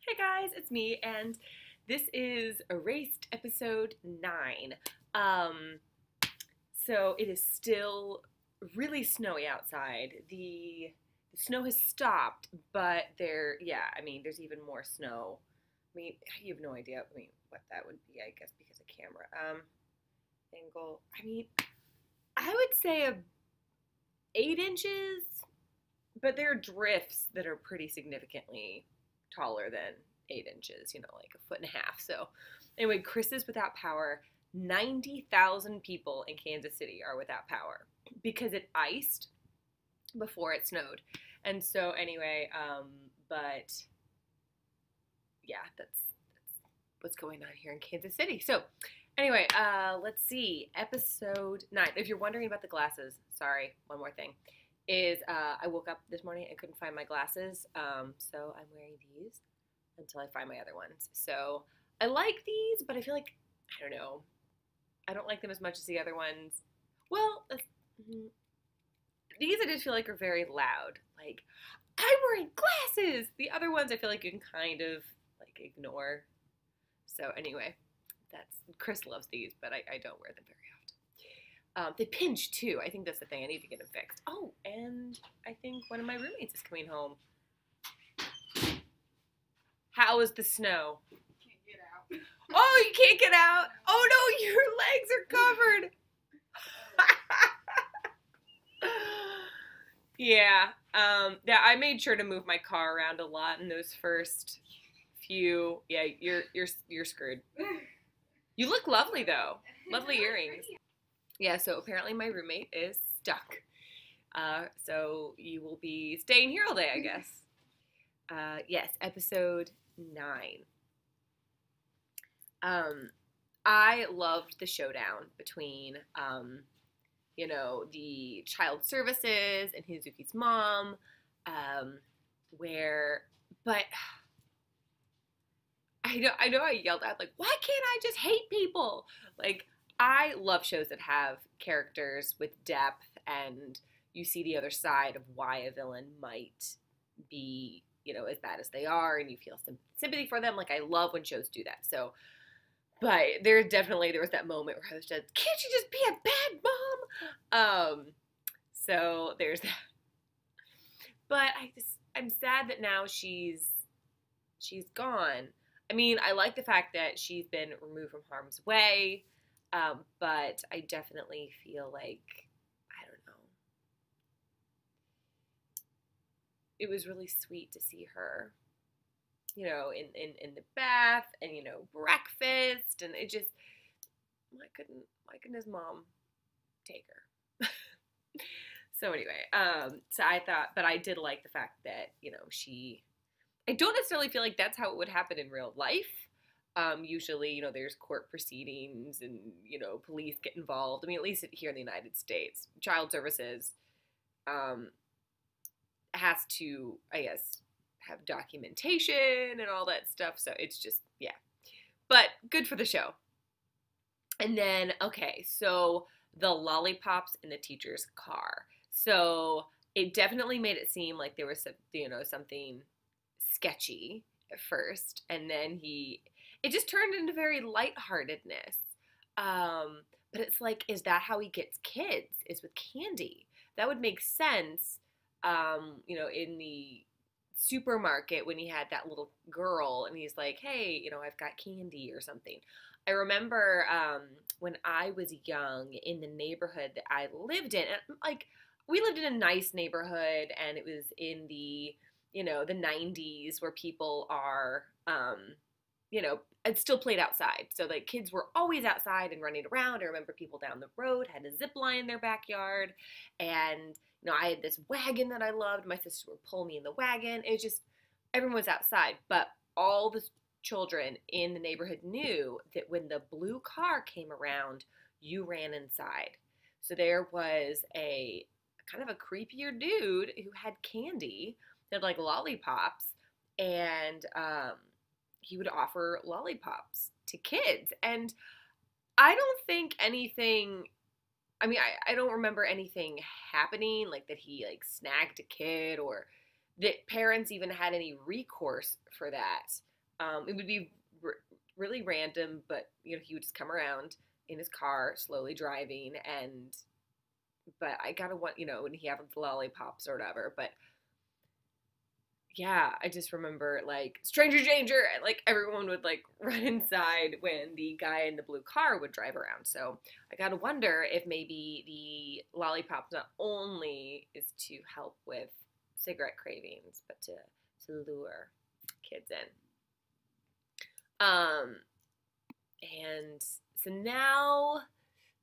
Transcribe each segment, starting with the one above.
Hey guys, it's me, and this is Erased episode 9. Um, so it is still really snowy outside. The snow has stopped, but there's even more snow. I mean, you have no idea, what that would be, I guess, because of camera. Angle, I would say 8 inches, but there are drifts that are pretty significantly taller than 8 inches, like a foot and a half. So, anyway, Chris is without power. 90,000 people in Kansas City are without power because it iced before it snowed. And so, anyway, but yeah, that's what's going on here in Kansas City. So, anyway, let's see. Episode 9. If you're wondering about the glasses, sorry, one more thing is I woke up this morning and couldn't find my glasses, so I'm wearing these until I find my other ones. So I like these, but I feel like, I don't know, I don't like them as much as the other ones. Well, these I just feel like are very loud. Like, I'm wearing glasses! The other ones I feel like you can kind of, like, ignore. So anyway, Chris loves these, but I don't wear them very often. They pinch too. I think that's the thing. I need to get them fixed. Oh, and I think one of my roommates is coming home. How is the snow? Can't get out. Oh, you can't get out? Oh no, your legs are covered. Yeah. I made sure to move my car around a lot in those first few. Yeah, you're screwed. You look lovely though. Lovely earrings. Yeah, so apparently my roommate is stuck. So you will be staying here all day, I guess. Yes, episode 9. I loved the showdown between, the child services and Hizuki's mom, but I know I yelled out, like, why can't I just hate people? Like, I love shows that have characters with depth and you see the other side of why a villain might be, as bad as they are and you feel some sympathy for them. Like, I love when shows do that. So, but there was that moment where I was just, can't you just be a bad mom? So there's that. But I'm sad that now she's gone. I mean, I like the fact that she's been removed from harm's way. But I definitely feel like, I don't know. It was really sweet to see her, in the bath and, breakfast. And it just, why couldn't his mom take her? So anyway, so I thought, but I did like the fact that, I don't necessarily feel like that's how it would happen in real life. Usually, there's court proceedings and, police get involved. I mean, at least here in the United States, child services has to, I guess, have documentation and all that stuff. So it's just, yeah. But good for the show. And then, okay, so the lollipops in the teacher's car. So it definitely made it seem like there was some, something sketchy at first. And then it just turned into very lightheartedness. But it's like, is that how he gets kids? Is with candy. That would make sense, in the supermarket when he had that little girl and he's like, hey, I've got candy or something. I remember when I was young in the neighborhood that I lived in, and, like, we lived in a nice neighborhood and it was in the, the 90s where people are, it still played outside. So like kids were always outside and running around. I remember people down the road had a zip line in their backyard. And, I had this wagon that I loved. My sister would pull me in the wagon. It was just, everyone was outside. But all the children in the neighborhood knew that when the blue car came around, you ran inside. So there was a kind of a creepier dude who had candy, that had like lollipops, and he would offer lollipops to kids. And I don't think anything, I don't remember anything happening, like that he snagged a kid or that parents even had any recourse for that. It would be really random, but you know, he would just come around in his car, slowly driving, and but I gotta want, you know, when he had the lollipops or whatever. But yeah, I just remember like stranger danger, and like everyone would like run inside when the guy in the blue car would drive around. So I gotta wonder if maybe the lollipops not only is to help with cigarette cravings, but to lure kids in. Um, and so now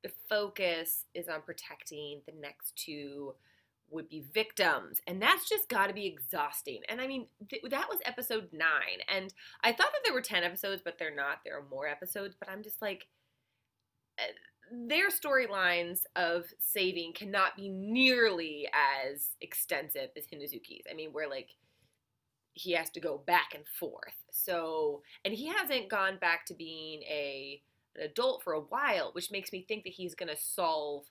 the focus is on protecting the next two would be victims, and that's just got to be exhausting. And I mean, that was episode 9, and I thought that there were 10 episodes, but they're not. There are more episodes, but I'm just like, their storylines of saving cannot be nearly as extensive as Hinazuki's. I mean, where like he has to go back and forth. So, and he hasn't gone back to being an adult for a while, which makes me think that he's going to solve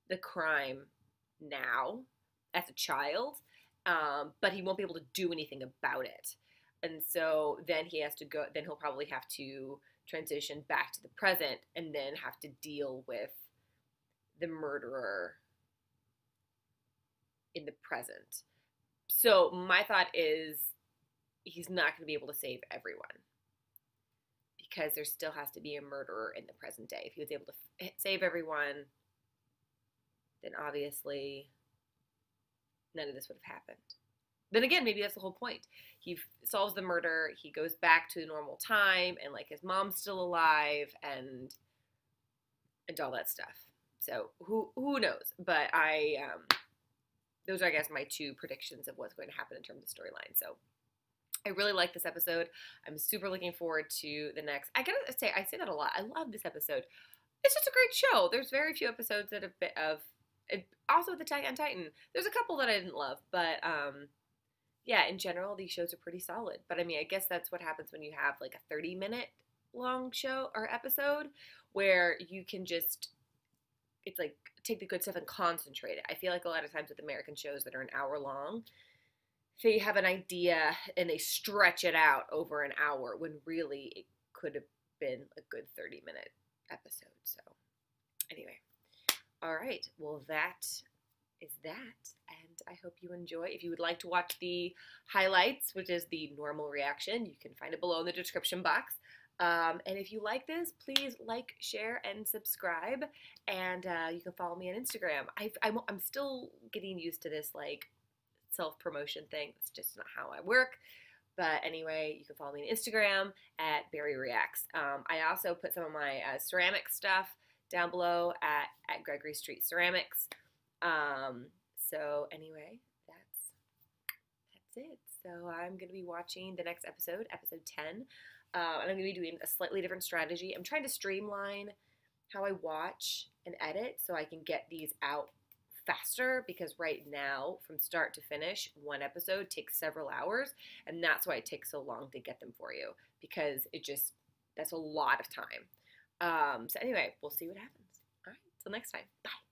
the crime now as a child, but he won't be able to do anything about it. And so then he has to go, then he'll probably have to transition back to the present and then have to deal with the murderer in the present. So my thought is he's not going to be able to save everyone because there still has to be a murderer in the present day. If he was able to save everyone, then obviously none of this would have happened. Then again, maybe that's the whole point. He solves the murder, he goes back to the normal time, and like his mom's still alive, and all that stuff. So who knows? But those are, I guess, my 2 predictions of what's going to happen in terms of storyline. So I really like this episode. I'm super looking forward to the next. I gotta say, I say that a lot. I love this episode. It's just a great show. There's very few episodes that have been of. Also, with Attack on Titan, there's a couple that I didn't love, but yeah, in general, these shows are pretty solid. But I mean, I guess that's what happens when you have like a 30-minute long show or episode where you can just, it's like take the good stuff and concentrate it. I feel like a lot of times with American shows that are an hour long, they have an idea and they stretch it out over an hour when really it could have been a good 30-minute episode. So anyway. All right, well, that is that, and I hope you enjoy. If you would like to watch the highlights, which is the normal reaction, you can find it below in the description box. And if you like this, please like, share, and subscribe, and you can follow me on Instagram. I'm still getting used to this, like, self-promotion thing. It's just not how I work. But anyway, you can follow me on Instagram at Barry Reacts. I also put some of my ceramic stuff down below at Gregory Street Ceramics. So anyway, that's it. So I'm going to be watching the next episode, episode 10. And I'm going to be doing a slightly different strategy. I'm trying to streamline how I watch and edit so I can get these out faster, because right now, from start to finish, one episode takes several hours, and that's why it takes so long to get them for you, because that's a lot of time. So anyway, we'll see what happens. All right, till next time. Bye.